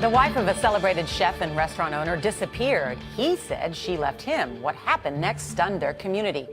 The wife of a celebrated chef and restaurant owner disappeared. He said she left him. What happened next stunned their community.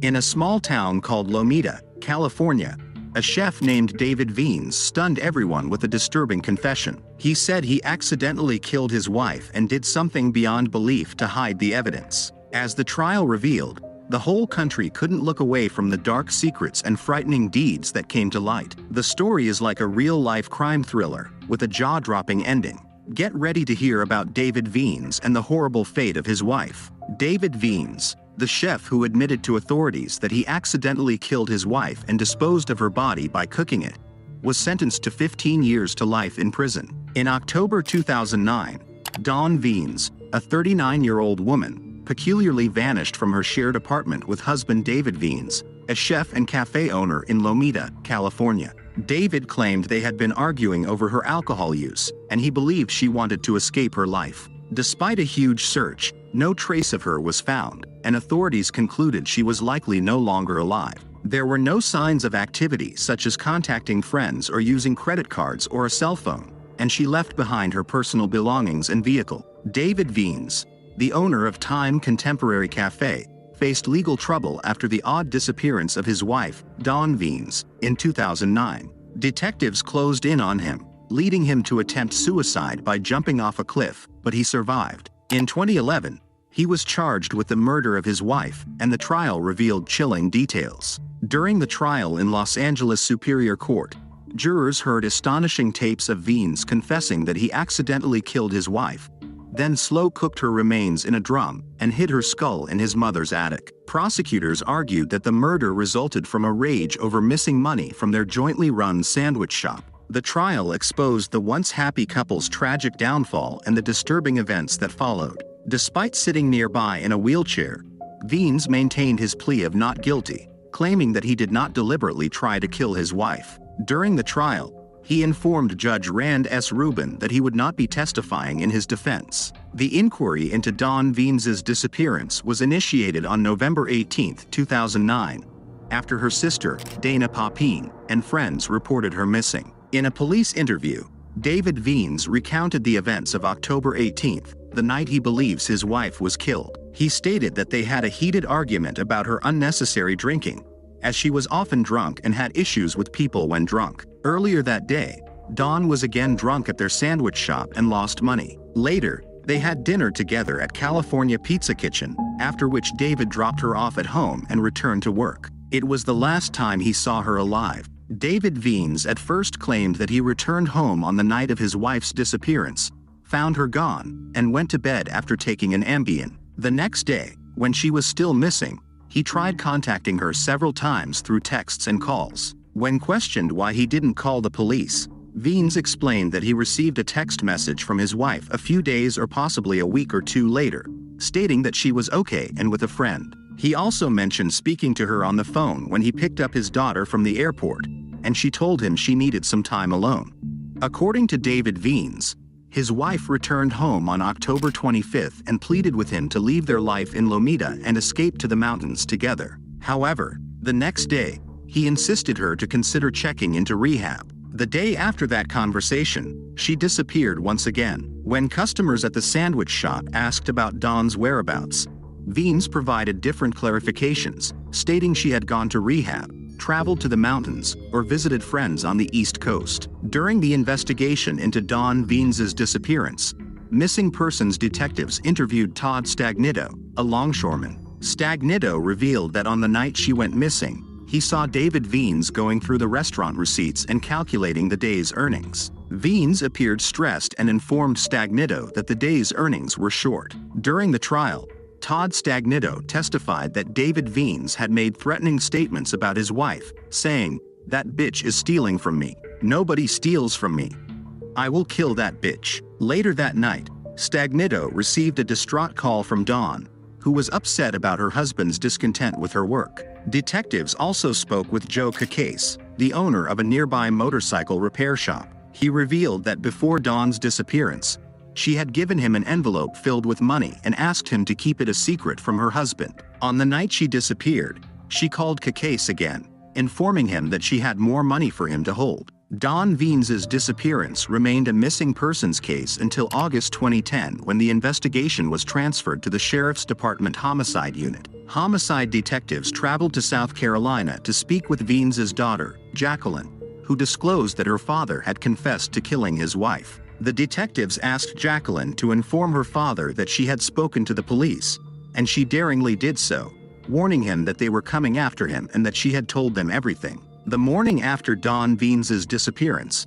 In a small town called Lomita, California, a chef named David Veens stunned everyone with a disturbing confession. He said he accidentally killed his wife and did something beyond belief to hide the evidence. As the trial revealed, the whole country couldn't look away from the dark secrets and frightening deeds that came to light. The story is like a real-life crime thriller, with a jaw-dropping ending. Get ready to hear about David Veens and the horrible fate of his wife. David Veens, the chef who admitted to authorities that he accidentally killed his wife and disposed of her body by cooking it, was sentenced to 15 years to life in prison. In October 2009, Dawn Veens, a 39-year-old woman, peculiarly vanished from her shared apartment with husband David Veens, a chef and cafe owner in Lomita, California. David claimed they had been arguing over her alcohol use, and he believed she wanted to escape her life. Despite a huge search, no trace of her was found, and authorities concluded she was likely no longer alive. There were no signs of activity such as contacting friends or using credit cards or a cell phone, and she left behind her personal belongings and vehicle. David Veens, the owner of Time Contemporary Cafe, faced legal trouble after the odd disappearance of his wife, Dawn Veens, in 2009. Detectives closed in on him, leading him to attempt suicide by jumping off a cliff, but he survived. In 2011, he was charged with the murder of his wife, and the trial revealed chilling details. During the trial in Los Angeles Superior Court, jurors heard astonishing tapes of Veens confessing that he accidentally killed his wife, then slow-cooked her remains in a drum and hid her skull in his mother's attic. Prosecutors argued that the murder resulted from a rage over missing money from their jointly run sandwich shop. The trial exposed the once happy couple's tragic downfall and the disturbing events that followed. Despite sitting nearby in a wheelchair, Veens maintained his plea of not guilty, claiming that he did not deliberately try to kill his wife. During the trial, he informed Judge Rand S. Rubin that he would not be testifying in his defense. The inquiry into Dawn Veens's disappearance was initiated on November 18, 2009, after her sister, Dana Papine, and friends reported her missing. In a police interview, David Veens recounted the events of October 18, the night he believes his wife was killed. He stated that they had a heated argument about her unnecessary drinking, as she was often drunk and had issues with people when drunk. Earlier that day, Dawn was again drunk at their sandwich shop and lost money. Later, they had dinner together at California Pizza Kitchen, after which David dropped her off at home and returned to work. It was the last time he saw her alive. David Veens at first claimed that he returned home on the night of his wife's disappearance, found her gone, and went to bed after taking an Ambien. The next day, when she was still missing, he tried contacting her several times through texts and calls. When questioned why he didn't call the police, Veens explained that he received a text message from his wife a few days or possibly a week or two later, stating that she was okay and with a friend. He also mentioned speaking to her on the phone when he picked up his daughter from the airport, and she told him she needed some time alone. According to David Veens, his wife returned home on October 25 and pleaded with him to leave their life in Lomita and escape to the mountains together. However, the next day, he insisted her to consider checking into rehab. The day after that conversation, she disappeared once again. When customers at the sandwich shop asked about Dawn's whereabouts, Veens provided different clarifications, stating she had gone to rehab, traveled to the mountains, or visited friends on the East Coast. During the investigation into Dawn Veens's disappearance, missing persons detectives interviewed Todd Stagnito, a longshoreman. Stagnito revealed that on the night she went missing, he saw David Veens going through the restaurant receipts and calculating the day's earnings. Veens appeared stressed and informed Stagnito that the day's earnings were short. During the trial, Todd Stagnito testified that David Veens had made threatening statements about his wife, saying, "That bitch is stealing from me. Nobody steals from me. I will kill that bitch." Later that night, Stagnito received a distraught call from Dawn, who was upset about her husband's discontent with her work. Detectives also spoke with Joe Cacase, the owner of a nearby motorcycle repair shop. He revealed that before Dawn's disappearance, she had given him an envelope filled with money and asked him to keep it a secret from her husband. On the night she disappeared, she called Cacase again, informing him that she had more money for him to hold. Dawn Veens's disappearance remained a missing persons case until August 2010, when the investigation was transferred to the Sheriff's Department Homicide Unit. Homicide detectives traveled to South Carolina to speak with Veens's daughter, Jacqueline, who disclosed that her father had confessed to killing his wife. The detectives asked Jacqueline to inform her father that she had spoken to the police, and she daringly did so, warning him that they were coming after him and that she had told them everything. The morning after Dawn Veens's disappearance,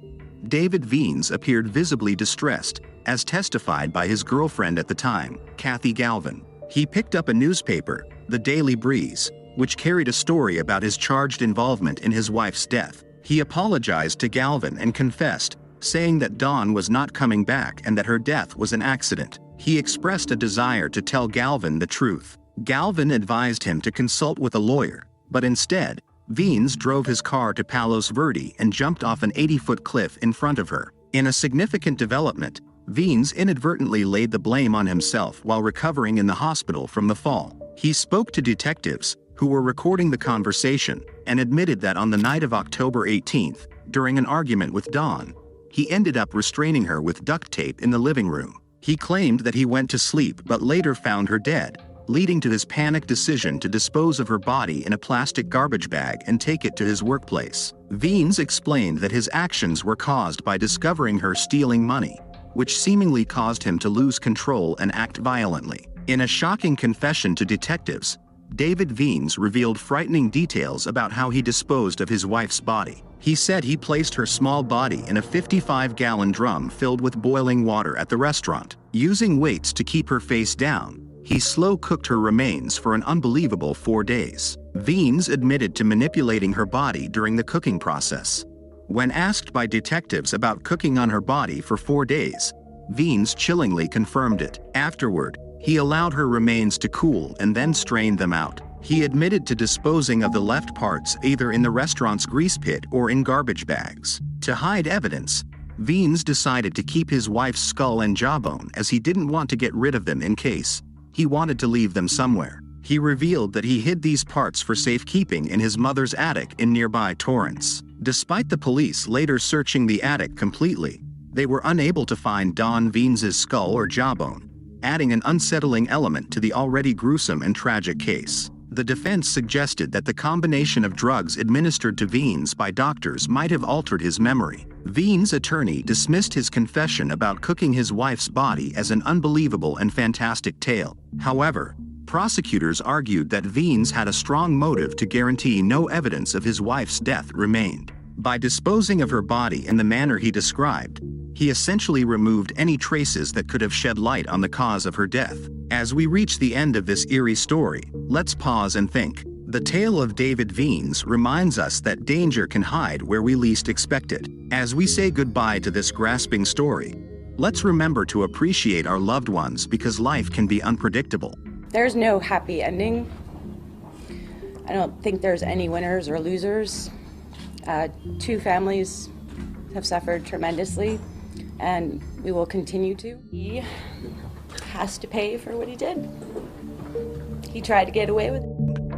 David Veens appeared visibly distressed, as testified by his girlfriend at the time, Kathy Galvin. He picked up a newspaper, the Daily Breeze, which carried a story about his charged involvement in his wife's death. He apologized to Galvin and confessed, saying that Dawn was not coming back and that her death was an accident. He expressed a desire to tell Galvin the truth. Galvin advised him to consult with a lawyer, but instead, Veens drove his car to Palos Verde and jumped off an 80-foot cliff in front of her. In a significant development, Veens inadvertently laid the blame on himself while recovering in the hospital from the fall. He spoke to detectives, who were recording the conversation, and admitted that on the night of October 18th, during an argument with Dawn, he ended up restraining her with duct tape in the living room. He claimed that he went to sleep but later found her dead, leading to his panicked decision to dispose of her body in a plastic garbage bag and take it to his workplace. Veens explained that his actions were caused by discovering her stealing money, which seemingly caused him to lose control and act violently. In a shocking confession to detectives, David Veens revealed frightening details about how he disposed of his wife's body. He said he placed her small body in a 55-gallon drum filled with boiling water at the restaurant. Using weights to keep her face down, he slow-cooked her remains for an unbelievable 4 days. Veens admitted to manipulating her body during the cooking process. When asked by detectives about cooking on her body for 4 days, Veens chillingly confirmed it. Afterward, he allowed her remains to cool and then strained them out. He admitted to disposing of the left parts either in the restaurant's grease pit or in garbage bags. To hide evidence, Veens decided to keep his wife's skull and jawbone, as he didn't want to get rid of them in case he wanted to leave them somewhere. He revealed that he hid these parts for safekeeping in his mother's attic in nearby Torrance. Despite the police later searching the attic completely, they were unable to find Dawn Veens's skull or jawbone, adding an unsettling element to the already gruesome and tragic case. The defense suggested that the combination of drugs administered to Veens by doctors might have altered his memory. Veens' attorney dismissed his confession about cooking his wife's body as an unbelievable and fantastic tale. However, prosecutors argued that Veens had a strong motive to guarantee no evidence of his wife's death remained. By disposing of her body in the manner he described, he essentially removed any traces that could have shed light on the cause of her death. As we reach the end of this eerie story, let's pause and think. The tale of David Veens reminds us that danger can hide where we least expect it. As we say goodbye to this grasping story, let's remember to appreciate our loved ones, because life can be unpredictable. There's no happy ending. I don't think there's any winners or losers. 2 families have suffered tremendously, and we will continue to. He has to pay for what he did. He tried to get away with it.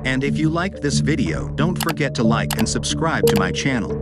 And if you liked this video, don't forget to like and subscribe to my channel.